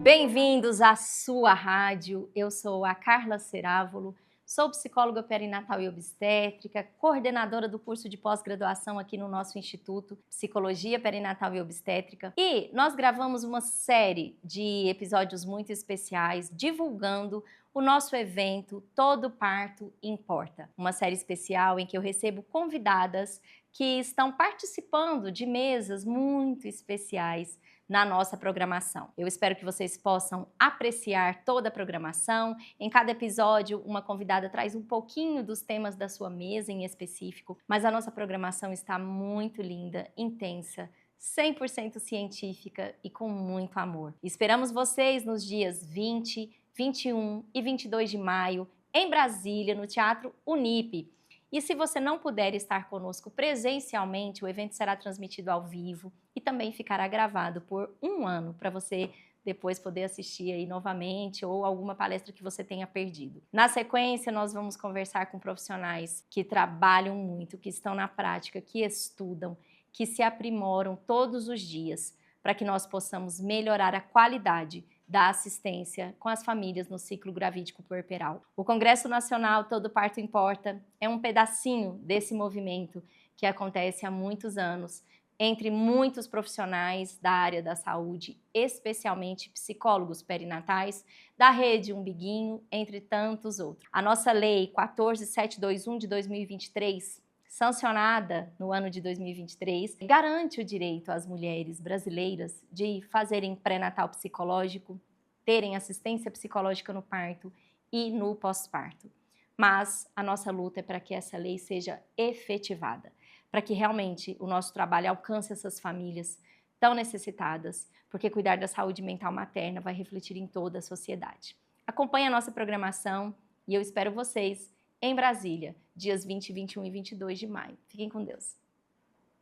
Bem-vindos à sua rádio, eu sou a Carla Cerávolo, sou psicóloga perinatal e obstétrica, coordenadora do curso de pós-graduação aqui no nosso Instituto Psicologia Perinatal e Obstétrica, e nós gravamos uma série de episódios muito especiais divulgando o nosso evento Todo Parto Importa, uma série especial em que eu recebo convidadas que estão participando de mesas muito especiais na nossa programação. Eu espero que vocês possam apreciar toda a programação. Em cada episódio, uma convidada traz um pouquinho dos temas da sua mesa em específico, mas a nossa programação está muito linda, intensa, 100% científica e com muito amor. Esperamos vocês nos dias 20, 21 e 22 de maio, em Brasília, no Teatro Unip. E se você não puder estar conosco presencialmente, o evento será transmitido ao vivo e também ficará gravado por um ano para você depois poder assistir aí novamente ou alguma palestra que você tenha perdido. Na sequência, nós vamos conversar com profissionais que trabalham muito, que estão na prática, que estudam, que se aprimoram todos os dias para que nós possamos melhorar a qualidade da assistência com as famílias no ciclo gravídico puerperal. O Congresso Nacional Todo Parto Importa é um pedacinho desse movimento que acontece há muitos anos entre muitos profissionais da área da saúde, especialmente psicólogos perinatais, da Rede Umbiguinho, entre tantos outros. A nossa Lei 14721 de 2023, sancionada no ano de 2023, garante o direito às mulheres brasileiras de fazerem pré-natal psicológico, terem assistência psicológica no parto e no pós-parto. Mas a nossa luta é para que essa lei seja efetivada, para que realmente o nosso trabalho alcance essas famílias tão necessitadas, porque cuidar da saúde mental materna vai refletir em toda a sociedade. Acompanhe a nossa programação e eu espero vocês em Brasília, dias 20, 21 e 22 de maio. Fiquem com Deus.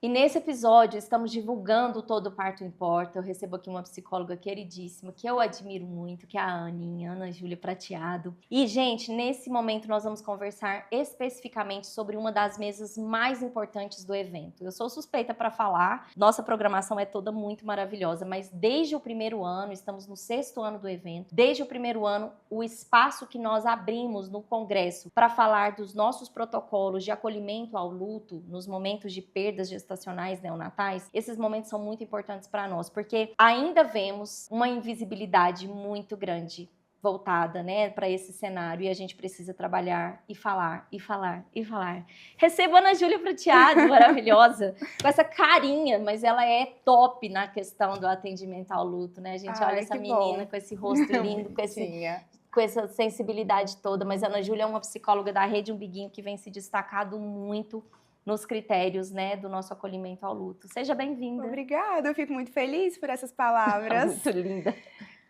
E nesse episódio estamos divulgando o Todo Parto Importa. Eu recebo aqui uma psicóloga queridíssima, que eu admiro muito, que é a Aninha, Ana Júlia Prateado. E, gente, nesse momento nós vamos conversar especificamente sobre uma das mesas mais importantes do evento. Eu sou suspeita para falar, nossa programação é toda muito maravilhosa, mas desde o primeiro ano, estamos no 6º ano do evento, desde o primeiro ano, o espaço que nós abrimos no congresso para falar dos nossos protocolos de acolhimento ao luto nos momentos de perdas gestacionais neonatais, esses momentos são muito importantes para nós, porque ainda vemos uma invisibilidade muito grande voltada, né, para esse cenário, e a gente precisa trabalhar e falar, e falar, e falar. Recebo a Ana Júlia Prateado, maravilhosa, com essa carinha, mas ela é top na questão do atendimento ao luto, né? A gente olha essa menina com esse rosto lindo, com essa sensibilidade toda, mas a Ana Júlia é uma psicóloga da Rede Umbiguinho que vem se destacando muito nos critérios, né, do nosso acolhimento ao luto. Seja bem-vinda. Obrigada, eu fico muito feliz por essas palavras. Muito linda.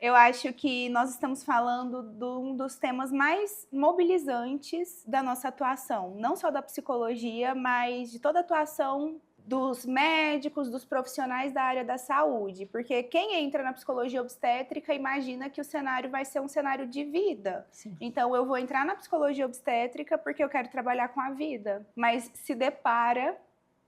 Eu acho que nós estamos falando de um dos temas mais mobilizantes da nossa atuação, não só da psicologia, mas de toda a atuação dos médicos, dos profissionais da área da saúde, porque quem entra na psicologia obstétrica imagina que o cenário vai ser um cenário de vida. Sim. Então eu vou entrar na psicologia obstétrica porque eu quero trabalhar com a vida, mas se depara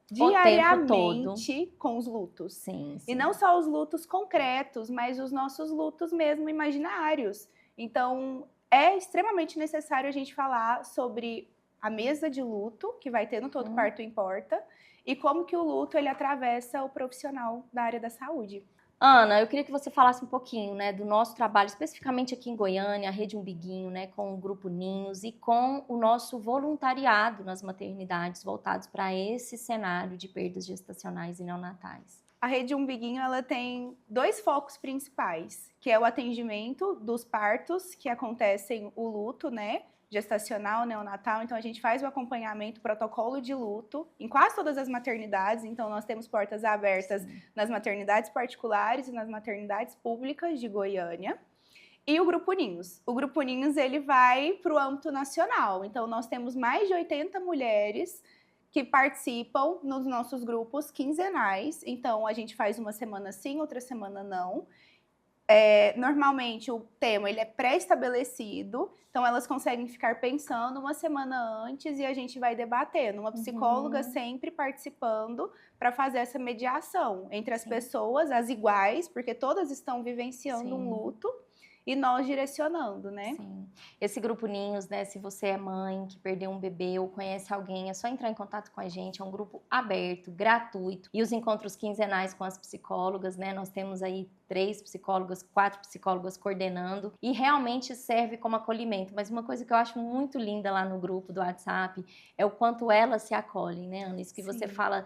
diariamente com os lutos. Sim. E não só os lutos concretos, mas os nossos lutos mesmo imaginários. Então é extremamente necessário a gente falar sobre a mesa de luto que vai ter no Todo Parto Importa, e como que o luto ele atravessa o profissional da área da saúde. Ana, eu queria que você falasse um pouquinho, né, do nosso trabalho, especificamente aqui em Goiânia, a Rede Umbiguinho, né, com o Grupo Ninhos e com o nosso voluntariado nas maternidades voltados para esse cenário de perdas gestacionais e neonatais. A Rede Umbiguinho ela tem 2 focos principais, que é o atendimento dos partos que acontecem o luto, né, gestacional, neonatal. Então a gente faz o acompanhamento, protocolo de luto em quase todas as maternidades. Então nós temos portas abertas nas maternidades particulares e nas maternidades públicas de Goiânia. E o Grupo Ninhos. O Grupo Ninhos ele vai para o âmbito nacional. Então nós temos mais de 80 mulheres que participam nos nossos grupos quinzenais. Então a gente faz uma semana sim, outra semana não. Normalmente o tema ele é pré-estabelecido, então elas conseguem ficar pensando uma semana antes e a gente vai debatendo. Uma psicóloga sempre participando para fazer essa mediação entre as pessoas, as iguais, porque todas estão vivenciando um luto. E nós direcionando, né? Sim. Esse grupo Ninhos, né? Se você é mãe que perdeu um bebê ou conhece alguém, é só entrar em contato com a gente. É um grupo aberto, gratuito. E os encontros quinzenais com as psicólogas, né? Nós temos aí 3 psicólogas, 4 psicólogas coordenando. E realmente serve como acolhimento. Mas uma coisa que eu acho muito linda lá no grupo do WhatsApp é o quanto elas se acolhem, né, Ana? Isso que você fala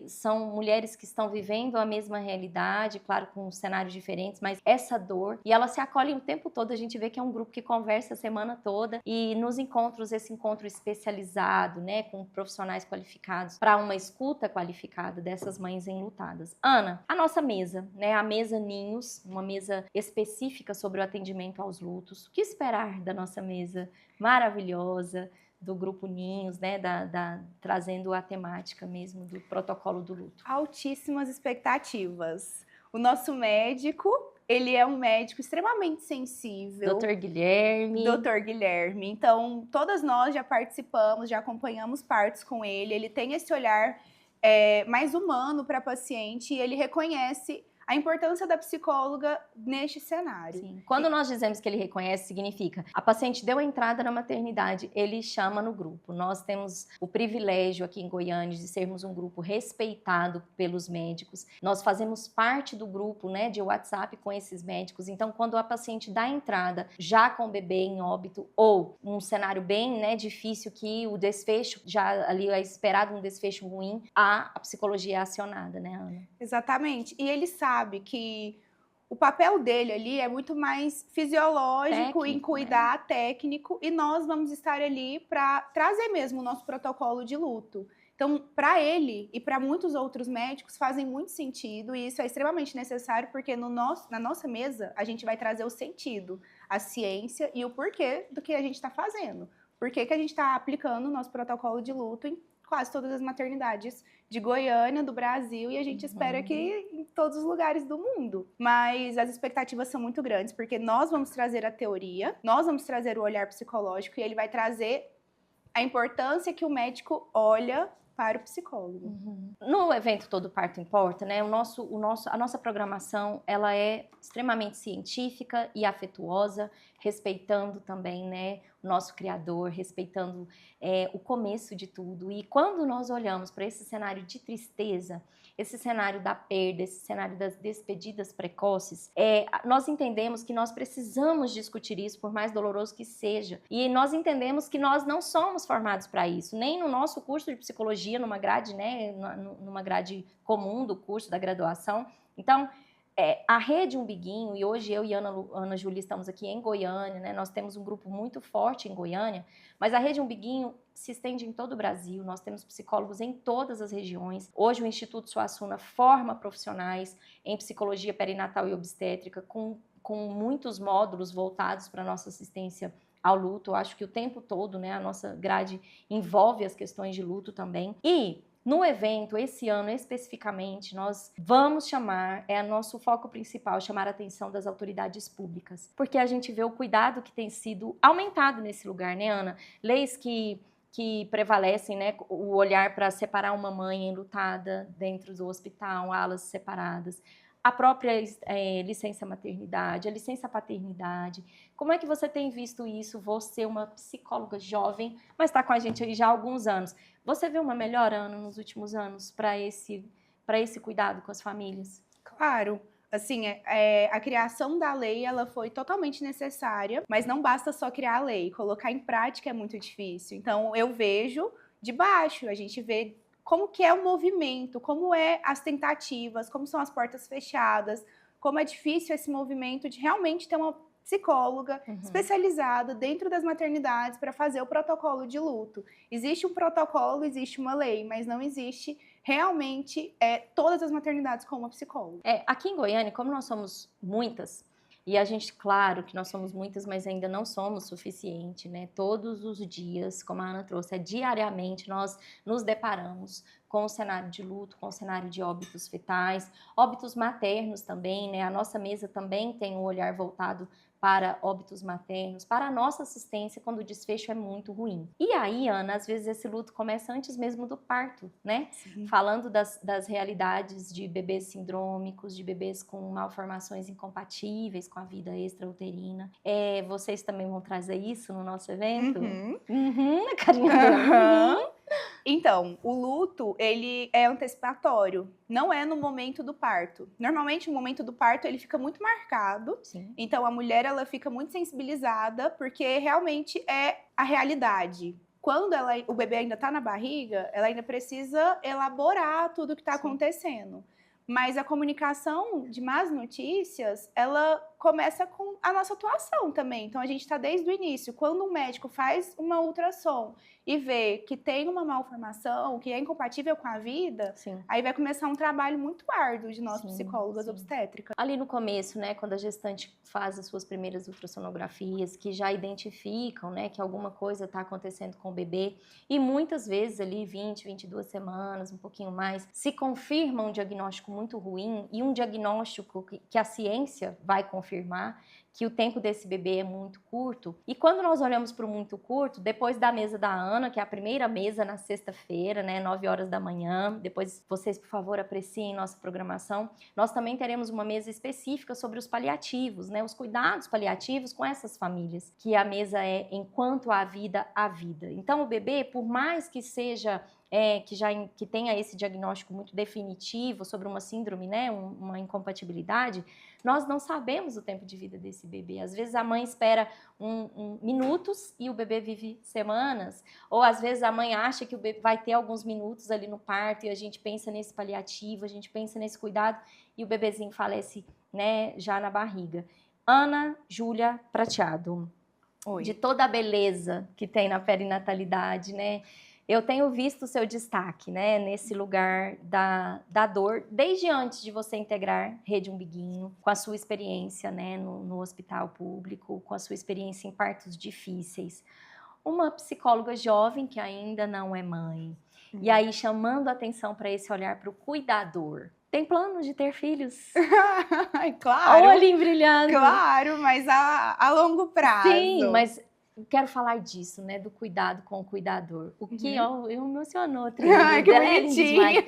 são mulheres que estão vivendo a mesma realidade, claro, com cenários diferentes, mas essa dor. E elas se acolhem o tempo todo. A gente vê que é um grupo que conversa a semana toda. E nos encontros, esse encontro especializado, né, com profissionais qualificados, para uma escuta qualificada dessas mães enlutadas. Ana, a nossa mesa, né, a mesa Ninhos, uma mesa específica sobre o atendimento aos lutos. O que esperar da nossa mesa maravilhosa, do Grupo Ninhos, né, trazendo a temática mesmo do protocolo do luto? Altíssimas expectativas. O nosso médico, ele é um médico extremamente sensível. Dr. Guilherme. Dr. Guilherme. Então, todas nós já participamos, já acompanhamos partos com ele. Ele tem esse olhar mais humano para a paciente e ele reconhece a importância da psicóloga neste cenário. Sim. Quando nós dizemos que ele reconhece, significa a paciente deu entrada na maternidade, ele chama no grupo. Nós temos o privilégio aqui em Goiânia de sermos um grupo respeitado pelos médicos. Nós fazemos parte do grupo, né, de WhatsApp com esses médicos. Então, quando a paciente dá entrada já com o bebê em óbito ou um cenário bem, né, difícil que o desfecho já ali é esperado um desfecho ruim, a psicologia é acionada, né, Ana? Exatamente. E ele sabe que o papel dele ali é muito mais fisiológico, Técnico, em cuidar, né? Técnico, e nós vamos estar ali para trazer mesmo o nosso protocolo de luto. Então, para ele e para muitos outros médicos fazem muito sentido e isso é extremamente necessário porque na nossa mesa a gente vai trazer o sentido, a ciência e o porquê do que a gente está fazendo. Por que a gente está aplicando o nosso protocolo de luto em quase todas as maternidades de Goiânia, do Brasil, e a gente espera que em todos os lugares do mundo. Mas as expectativas são muito grandes, porque nós vamos trazer a teoria, nós vamos trazer o olhar psicológico, e ele vai trazer a importância que o médico olha para o psicólogo. No evento Todo Parto Importa, né, a nossa programação ela é extremamente científica e afetuosa, respeitando também, né, o nosso criador, respeitando o começo de tudo. E quando nós olhamos para esse cenário de tristeza, esse cenário da perda, esse cenário das despedidas precoces, nós entendemos que nós precisamos discutir isso, por mais doloroso que seja. E nós entendemos que nós não somos formados para isso, nem no nosso curso de psicologia, numa grade, né, numa grade comum do curso da graduação. Então, a Rede Umbiguinho, e hoje eu e Ana Júlia estamos aqui em Goiânia, né? Nós temos um grupo muito forte em Goiânia, mas a Rede Umbiguinho se estende em todo o Brasil, nós temos psicólogos em todas as regiões. Hoje o Instituto Suassuna forma profissionais em psicologia perinatal e obstétrica com muitos módulos voltados para a nossa assistência ao luto. Eu acho que o tempo todo, né, a nossa grade envolve as questões de luto também. E no evento, esse ano especificamente, nós vamos chamar, nosso foco principal, chamar a atenção das autoridades públicas, porque a gente vê o cuidado que tem sido aumentado nesse lugar, né, Ana? Leis que prevalecem, né, o olhar para separar uma mãe enlutada dentro do hospital, alas separadas, a própria licença maternidade, a licença paternidade. Como é que você tem visto isso? Você, uma psicóloga jovem, mas está com a gente aí já há alguns anos. Você vê uma melhora, Ana, nos últimos anos para esse cuidado com as famílias? Claro. Assim, a criação da lei, ela foi totalmente necessária, mas não basta só criar a lei. Colocar em prática é muito difícil. Então, eu vejo de baixo, a gente vê como que é o movimento, como é as tentativas, como são as portas fechadas, como é difícil esse movimento de realmente ter uma psicóloga especializada dentro das maternidades para fazer o protocolo de luto. Existe um protocolo, existe uma lei, mas não existe realmente todas as maternidades com uma psicóloga. Aqui em Goiânia, como nós somos muitas, e a gente, claro que nós somos muitas, mas ainda não somos suficiente, né? Todos os dias, como a Ana trouxe, diariamente nós nos deparamos com o cenário de luto, com o cenário de óbitos fetais, óbitos maternos também, né? A nossa mesa também tem um olhar voltado para óbitos maternos, para a nossa assistência quando o desfecho é muito ruim. E aí, Ana, às vezes esse luto começa antes mesmo do parto, né? Sim. Falando das realidades de bebês sindrômicos, de bebês com malformações incompatíveis com a vida extrauterina. Vocês também vão trazer isso no nosso evento? A carinha dela. Então, o luto, ele é antecipatório, não é no momento do parto. Normalmente, o momento do parto, ele fica muito marcado. Sim. Então, a mulher, ela fica muito sensibilizada, porque realmente é a realidade. Quando o bebê ainda está na barriga, ela ainda precisa elaborar tudo o que está acontecendo. Mas a comunicação de más notícias, ela começa com a nossa atuação também. Então, a gente está desde o início. Quando um médico faz uma ultrassom e vê que tem uma malformação, que é incompatível com a vida, Sim. aí vai começar um trabalho muito árduo de nós psicólogas obstétricas. Ali no começo, né, quando a gestante faz as suas primeiras ultrassonografias, que já identificam, né, que alguma coisa está acontecendo com o bebê, e muitas vezes ali 20, 22 semanas, um pouquinho mais, se confirma um diagnóstico muito ruim e um diagnóstico que a ciência vai confirmar, que o tempo desse bebê é muito curto. E quando nós olhamos para o muito curto, depois da mesa da Ana, que é a primeira mesa na sexta-feira, né, 9 horas da manhã, depois vocês, por favor, apreciem nossa programação, nós também teremos uma mesa específica sobre os paliativos, né, os cuidados paliativos com essas famílias, que a mesa é enquanto há vida, há vida. Então, o bebê, por mais que seja... que tenha esse diagnóstico muito definitivo sobre uma síndrome, né, uma incompatibilidade, nós não sabemos o tempo de vida desse bebê. Às vezes a mãe espera minutos e o bebê vive semanas, ou às vezes a mãe acha que o bebê vai ter alguns minutos ali no parto e a gente pensa nesse paliativo, a gente pensa nesse cuidado e o bebezinho falece, né, já na barriga. Ana Júlia Prateado, Oi. De toda a beleza que tem na perinatalidade, né? Eu tenho visto o seu destaque, né, nesse lugar da dor, desde antes de você integrar Rede Umbiguinho, com a sua experiência, né, no hospital público, com a sua experiência em partos difíceis. Uma psicóloga jovem que ainda não é mãe. E aí chamando a atenção para esse olhar para o cuidador. Tem plano de ter filhos? Claro. Olhem brilhando. Claro, mas a longo prazo. Sim, mas... quero falar disso, né, do cuidado com o cuidador. O que eu emocionou, Ai, que bonitinha.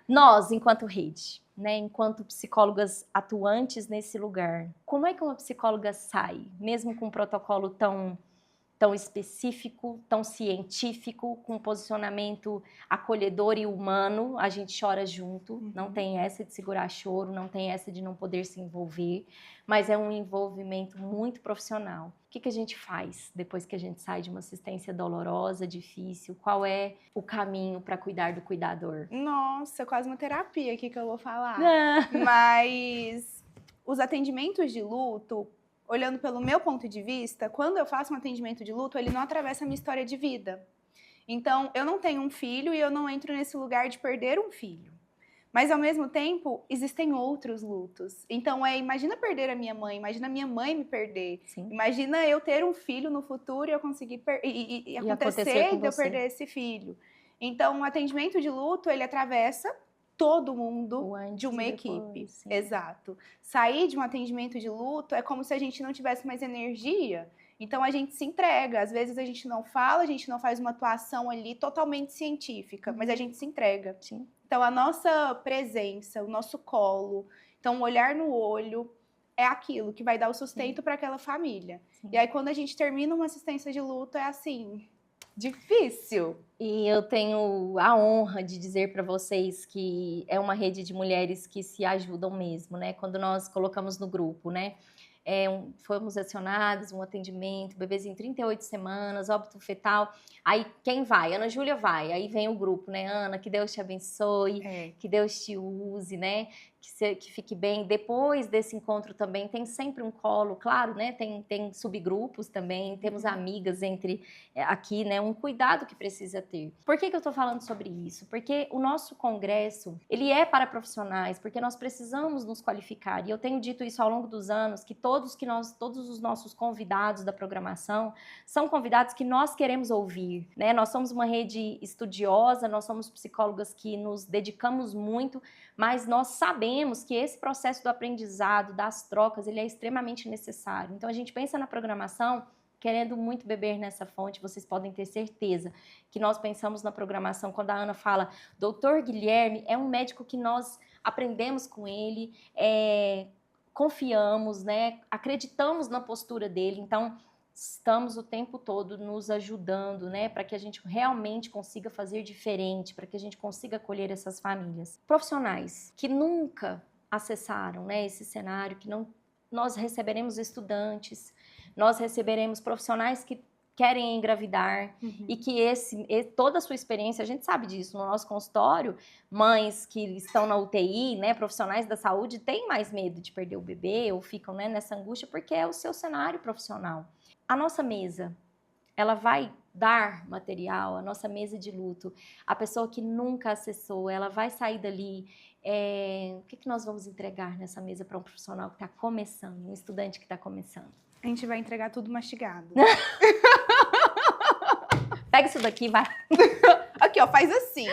Nós, enquanto rede, né, enquanto psicólogas atuantes nesse lugar, como é que uma psicóloga sai, mesmo com um protocolo tão específico, tão científico, com um posicionamento acolhedor e humano, a gente chora junto, não tem essa de segurar choro, não tem essa de não poder se envolver, mas é um envolvimento muito profissional. O que a gente faz depois que a gente sai de uma assistência dolorosa, difícil? Qual é o caminho para cuidar do cuidador? Nossa, quase uma terapia aqui que eu vou falar. Mas os atendimentos de luto, olhando pelo meu ponto de vista, quando eu faço um atendimento de luto, ele não atravessa a minha história de vida. Então, eu não tenho um filho e eu não entro nesse lugar de perder um filho. Mas, ao mesmo tempo, existem outros lutos. Então, imagina perder a minha mãe, imagina a minha mãe me perder. Sim. Imagina eu ter um filho no futuro e eu conseguir e acontecer de eu perder esse filho. Então, o atendimento de luto, ele atravessa todo mundo de uma equipe. Exato. Sair de um atendimento de luto é como se a gente não tivesse mais energia. Então, a gente se entrega. Às vezes, a gente não fala, a gente não faz uma atuação ali totalmente científica, mas a gente se entrega. Sim. Então, a nossa presença, o nosso colo, então, o olhar no olho é aquilo que vai dar o sustento para aquela família. Sim. E aí, quando a gente termina uma assistência de luto, é assim... difícil. E eu tenho a honra de dizer para vocês que é uma rede de mulheres que se ajudam mesmo, né? Quando nós colocamos no grupo, né? Fomos acionados, um atendimento, bebezinho 38 semanas, óbito fetal. Aí quem vai? Ana Júlia vai. Aí vem o grupo, né? Ana, que Deus te abençoe, que Deus te use, né? Que fique bem. Depois desse encontro também tem sempre um colo, claro, né? Tem subgrupos também, temos amigas aqui, né? Um cuidado que precisa ter. Por que eu tô falando sobre isso? Porque o nosso congresso, ele é para profissionais, porque nós precisamos nos qualificar. E eu tenho dito isso ao longo dos anos, que todos os nossos convidados da programação são convidados que nós queremos ouvir, né? Nós somos uma rede estudiosa, nós somos psicólogas que nos dedicamos muito, mas nós sabemos que esse processo do aprendizado, das trocas, ele é extremamente necessário. Então a gente pensa na programação querendo muito beber nessa fonte, vocês podem ter certeza que nós pensamos na programação. Quando a Ana fala, Dr. Guilherme é um médico que nós aprendemos com ele, confiamos, né? Acreditamos na postura dele, então estamos o tempo todo nos ajudando, né? Para que a gente realmente consiga fazer diferente, para que a gente consiga acolher essas famílias. Profissionais que nunca acessaram, né, esse cenário, que não, nós receberemos estudantes, nós receberemos profissionais que querem engravidar e que toda a sua experiência, a gente sabe disso, no nosso consultório, mães que estão na UTI, né, profissionais da saúde, têm mais medo de perder o bebê ou ficam, né, nessa angústia porque é o seu cenário profissional. A nossa mesa, ela vai dar material, a nossa mesa de luto, a pessoa que nunca acessou, ela vai sair dali. O que nós vamos entregar nessa mesa para um profissional que está começando, um estudante que está começando? A gente vai entregar tudo mastigado. Pega isso daqui, vai. Aqui, ó, faz assim.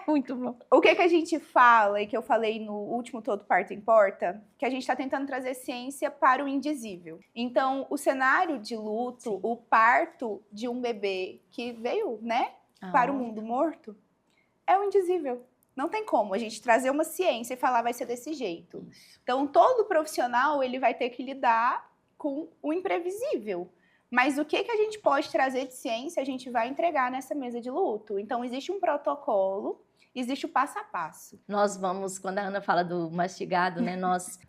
Muito bom. O que a gente fala, e que eu falei no último Todo Parto Importa, que a gente está tentando trazer ciência para o indizível. Então, o cenário de luto, o parto de um bebê que veio, né, para o mundo morto, é o indizível. Não tem como a gente trazer uma ciência e falar vai ser desse jeito. Então, todo profissional, ele vai ter que lidar com o imprevisível. Mas o que a gente pode trazer de ciência, a gente vai entregar nessa mesa de luto. Então, existe um protocolo, existe o passo a passo. Nós vamos, quando a Ana fala do mastigado, né,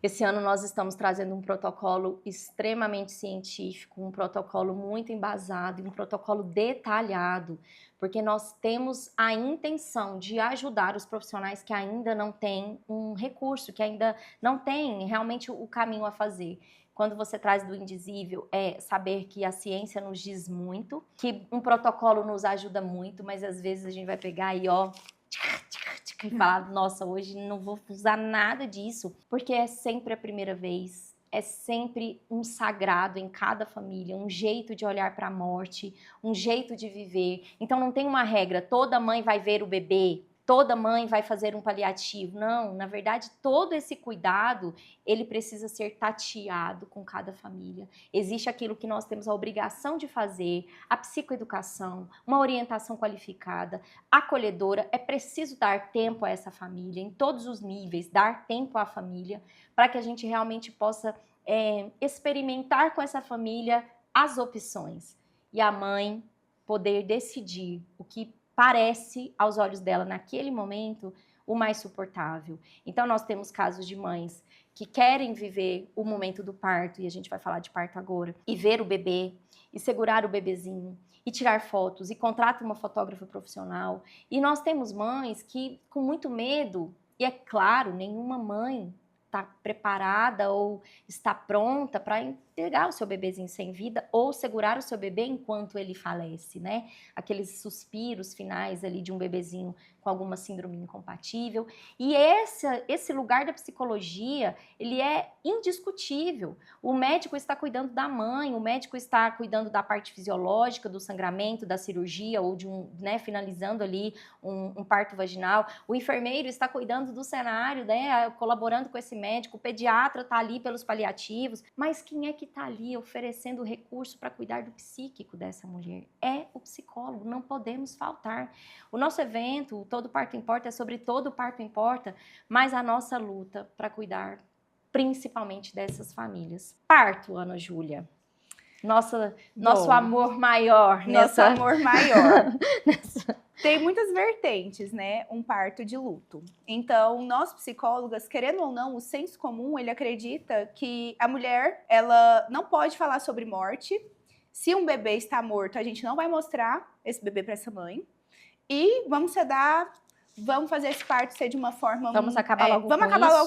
esse ano nós estamos trazendo um protocolo extremamente científico, um protocolo muito embasado e um protocolo detalhado, porque nós temos a intenção de ajudar os profissionais que ainda não têm um recurso, que ainda não têm realmente o caminho a fazer. Quando você traz do indizível, é saber que a ciência nos diz muito, que um protocolo nos ajuda muito, mas às vezes a gente vai pegar e e falar, nossa, hoje não vou usar nada disso, porque é sempre a primeira vez, é sempre um sagrado em cada família, um jeito de olhar para a morte, um jeito de viver. Então não tem uma regra, toda mãe vai ver o bebê, toda mãe vai fazer um paliativo. Não, na verdade, todo esse cuidado, ele precisa ser tateado com cada família. Existe aquilo que nós temos a obrigação de fazer, a psicoeducação, uma orientação qualificada, acolhedora. É preciso dar tempo a essa família, em todos os níveis, dar tempo à família, para que a gente realmente possa experimentar com essa família as opções. E a mãe poder decidir o que parece, aos olhos dela, naquele momento, o mais suportável. Então, nós temos casos de mães que querem viver o momento do parto, e a gente vai falar de parto agora, e ver o bebê, e segurar o bebezinho, e tirar fotos, e contrata uma fotógrafa profissional. E nós temos mães que, com muito medo, e é claro, nenhuma mãe está preparada ou está pronta para entregar o seu bebezinho sem vida ou segurar o seu bebê enquanto ele falece, né? Aqueles suspiros finais ali de um bebezinho com alguma síndrome incompatível. E esse lugar da psicologia, ele é indiscutível. O médico está cuidando da mãe, o médico está cuidando da parte fisiológica, do sangramento, da cirurgia ou de finalizando ali um parto vaginal. O enfermeiro está cuidando do cenário, né? Colaborando com esse médico. O pediatra está ali pelos paliativos. Mas quem é que está ali oferecendo recurso para cuidar do psíquico dessa mulher? É o psicólogo, não podemos faltar. O nosso evento, Todo Parto Importa, é sobre todo parto importa, mas a nossa luta para cuidar principalmente dessas famílias. Parto, Ana Júlia. Nosso amor maior. Nosso amor maior. Tem muitas vertentes, né? Um parto de luto. Então, nós psicólogas, querendo ou não, o senso comum, ele acredita que a mulher, ela não pode falar sobre morte. Se um bebê está morto, a gente não vai mostrar esse bebê para essa mãe. E vamos sedar, vamos fazer esse parto ser de uma forma... Vamos acabar logo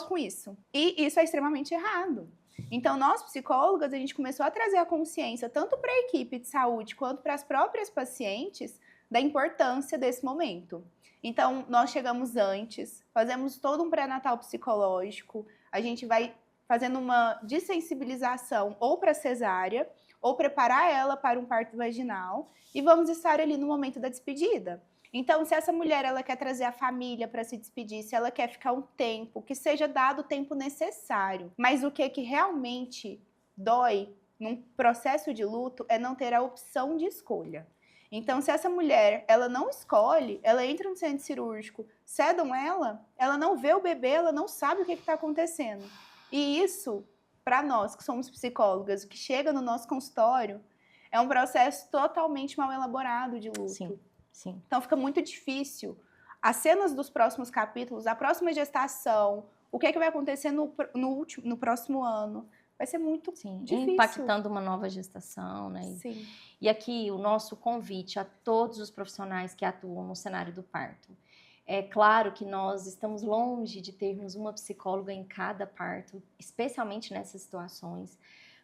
com isso. E isso é extremamente errado. Então, nós psicólogas, a gente começou a trazer a consciência, tanto para a equipe de saúde, quanto para as próprias pacientes, da importância desse momento. Então, nós chegamos antes, fazemos todo um pré-natal psicológico, a gente vai fazendo uma dessensibilização ou para cesárea, ou preparar ela para um parto vaginal, e vamos estar ali no momento da despedida. Então, se essa mulher ela quer trazer a família para se despedir, se ela quer ficar um tempo, que seja dado o tempo necessário. Mas o que realmente dói num processo de luto é não ter a opção de escolha. Então, se essa mulher ela não escolhe, ela entra no centro cirúrgico, sedam ela não vê o bebê, ela não sabe o que está acontecendo. E isso, para nós que somos psicólogas, o que chega no nosso consultório, é um processo totalmente mal elaborado de luto. Sim, sim. Então fica muito difícil. As cenas dos próximos capítulos, a próxima gestação, o que é que vai acontecer no próximo ano, vai ser muito difícil. Impactando uma nova gestação, né? Sim. E aqui o nosso convite a todos os profissionais que atuam no cenário do parto. É claro que nós estamos longe de termos uma psicóloga em cada parto, especialmente nessas situações.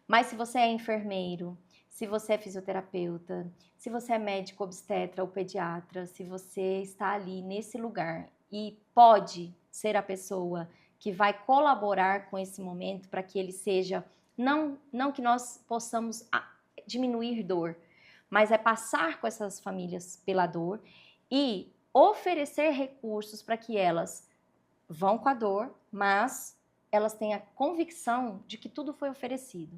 Mas se você é enfermeiro, se você é fisioterapeuta, se você é médico obstetra ou pediatra, se você está ali nesse lugar e pode ser a pessoa que vai colaborar com esse momento para que ele seja, não que nós possamos diminuir dor, mas é passar com essas famílias pela dor e oferecer recursos para que elas vão com a dor, mas elas têm a convicção de que tudo foi oferecido.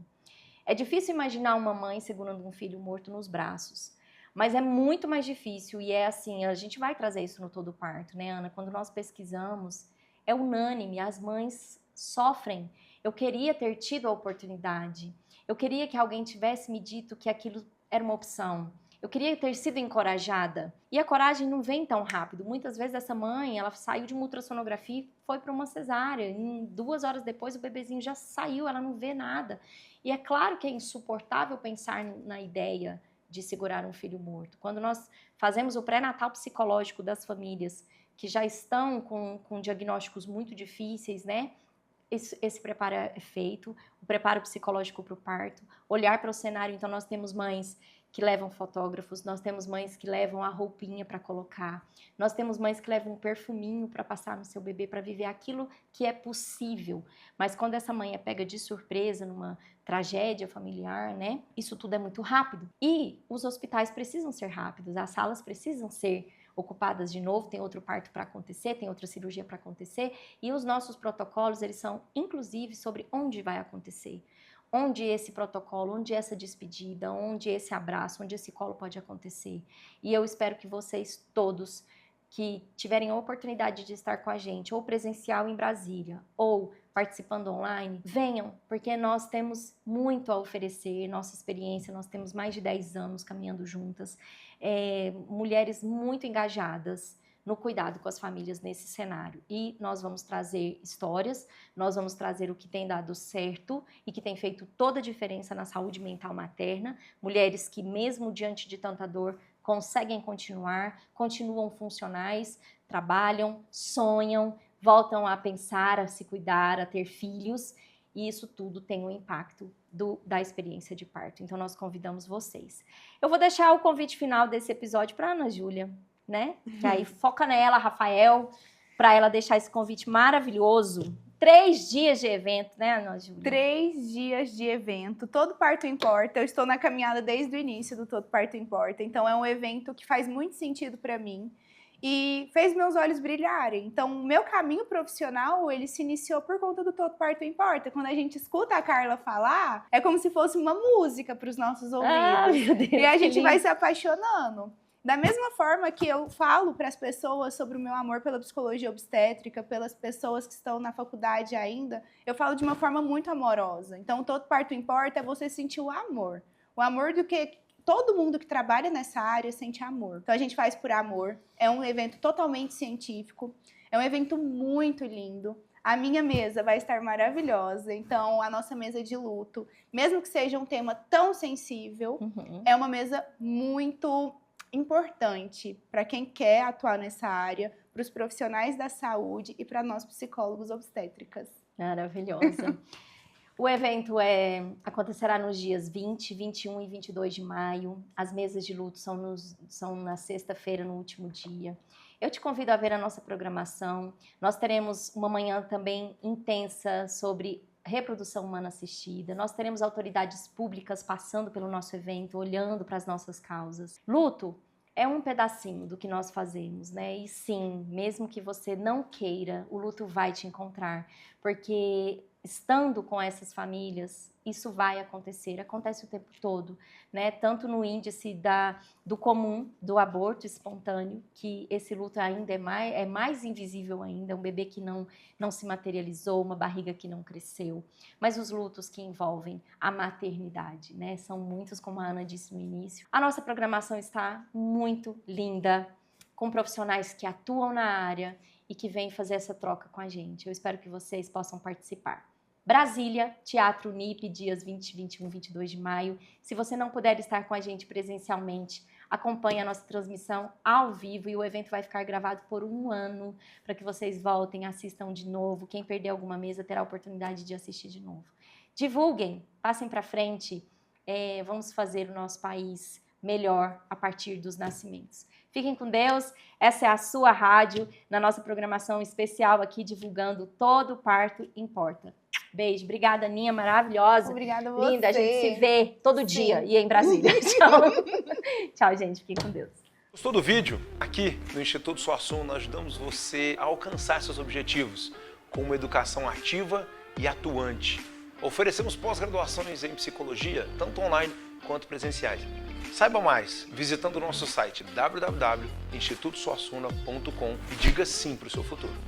É difícil imaginar uma mãe segurando um filho morto nos braços, mas é muito mais difícil e é assim, a gente vai trazer isso no Todo Parto, né, Ana? Quando nós pesquisamos, é unânime, as mães sofrem. Eu queria ter tido a oportunidade, eu queria que alguém tivesse me dito que aquilo era uma opção. Eu queria ter sido encorajada. E a coragem não vem tão rápido. Muitas vezes essa mãe, ela saiu de uma ultrassonografia e foi para uma cesárea. E 2 horas depois o bebezinho já saiu, ela não vê nada. E é claro que é insuportável pensar na ideia de segurar um filho morto. Quando nós fazemos o pré-natal psicológico das famílias que já estão com diagnósticos muito difíceis, né? Esse preparo é feito, o preparo psicológico para o parto, olhar para o cenário. Então nós temos mães que levam fotógrafos, nós temos mães que levam a roupinha para colocar, nós temos mães que levam um perfuminho para passar no seu bebê, para viver aquilo que é possível. Mas quando essa mãe é pega de surpresa numa tragédia familiar, né? Isso tudo é muito rápido. E os hospitais precisam ser rápidos, as salas precisam ser ocupadas de novo, tem outro parto para acontecer, tem outra cirurgia para acontecer, e os nossos protocolos, eles são inclusive sobre onde vai acontecer. Onde esse protocolo, onde essa despedida, onde esse abraço, onde esse colo pode acontecer. E eu espero que vocês todos que tiverem a oportunidade de estar com a gente, ou presencial em Brasília, ou participando online, venham, porque nós temos muito a oferecer, nossa experiência, nós temos mais de 10 anos caminhando juntas, mulheres muito engajadas no cuidado com as famílias nesse cenário. E nós vamos trazer histórias, nós vamos trazer o que tem dado certo e que tem feito toda a diferença na saúde mental materna, mulheres que mesmo diante de tanta dor conseguem continuar, continuam funcionais, trabalham, sonham, voltam a pensar, a se cuidar, a ter filhos, e isso tudo tem um impacto da experiência de parto. Então nós convidamos vocês. Eu vou deixar o convite final desse episódio para Ana Júlia, né? Que aí foca nela, Rafael, para ela deixar esse convite maravilhoso. 3 dias de evento, né, Ana Júlia? 3 dias de evento. Todo Parto Importa. Eu estou na caminhada desde o início do Todo Parto Importa. Então, é um evento que faz muito sentido para mim e fez meus olhos brilharem. Então, o meu caminho profissional, ele se iniciou por conta do Todo Parto Importa. Quando a gente escuta a Carla falar, é como se fosse uma música para os nossos ouvidos. Ah, meu Deus, e a gente vai se apaixonando. Da mesma forma que eu falo para as pessoas sobre o meu amor pela psicologia obstétrica, pelas pessoas que estão na faculdade ainda, eu falo de uma forma muito amorosa. Então, Todo Parto Importa é você sentir o amor. O amor do que todo mundo que trabalha nessa área sente amor. Então, a gente faz por amor. É um evento totalmente científico. É um evento muito lindo. A minha mesa vai estar maravilhosa. Então, a nossa mesa de luto, mesmo que seja um tema tão sensível, é uma mesa muito importante para quem quer atuar nessa área, para os profissionais da saúde e para nós psicólogos obstétricas. Maravilhosa. O evento acontecerá nos dias 20, 21 e 22 de maio. As mesas de luto são na sexta-feira, no último dia. Eu te convido a ver a nossa programação. Nós teremos uma manhã também intensa sobre reprodução humana assistida, nós teremos autoridades públicas passando pelo nosso evento, olhando para as nossas causas. Luto é um pedacinho do que nós fazemos, né? E sim, mesmo que você não queira, o luto vai te encontrar, porque estando com essas famílias, isso vai acontecer, acontece o tempo todo, né? Tanto no índice do comum, do aborto espontâneo, que esse luto ainda é mais invisível ainda, um bebê que não se materializou, uma barriga que não cresceu, mas os lutos que envolvem a maternidade, né? São muitos, como a Ana disse no início. A nossa programação está muito linda, com profissionais que atuam na área e que vêm fazer essa troca com a gente. Eu espero que vocês possam participar. Brasília, Teatro Unip, dias 20, 21, 22 de maio. Se você não puder estar com a gente presencialmente, acompanhe a nossa transmissão ao vivo e o evento vai ficar gravado por 1 ano para que vocês voltem, assistam de novo. Quem perder alguma mesa terá a oportunidade de assistir de novo. Divulguem, passem para frente, vamos fazer o nosso país melhor a partir dos nascimentos. Fiquem com Deus, essa é a sua rádio, na nossa programação especial aqui, divulgando todo parto importa. Beijo, obrigada, Aninha, maravilhosa. Obrigada a você. Linda, a gente se vê todo dia e em Brasília. Tchau. Tchau, gente, fiquem com Deus. Gostou do vídeo? Aqui no Instituto Suassuna nós ajudamos você a alcançar seus objetivos com uma educação ativa e atuante. Oferecemos pós-graduações em psicologia, tanto online quanto presenciais. Saiba mais visitando o nosso site www.institutosuassuna.com e diga sim para o seu futuro.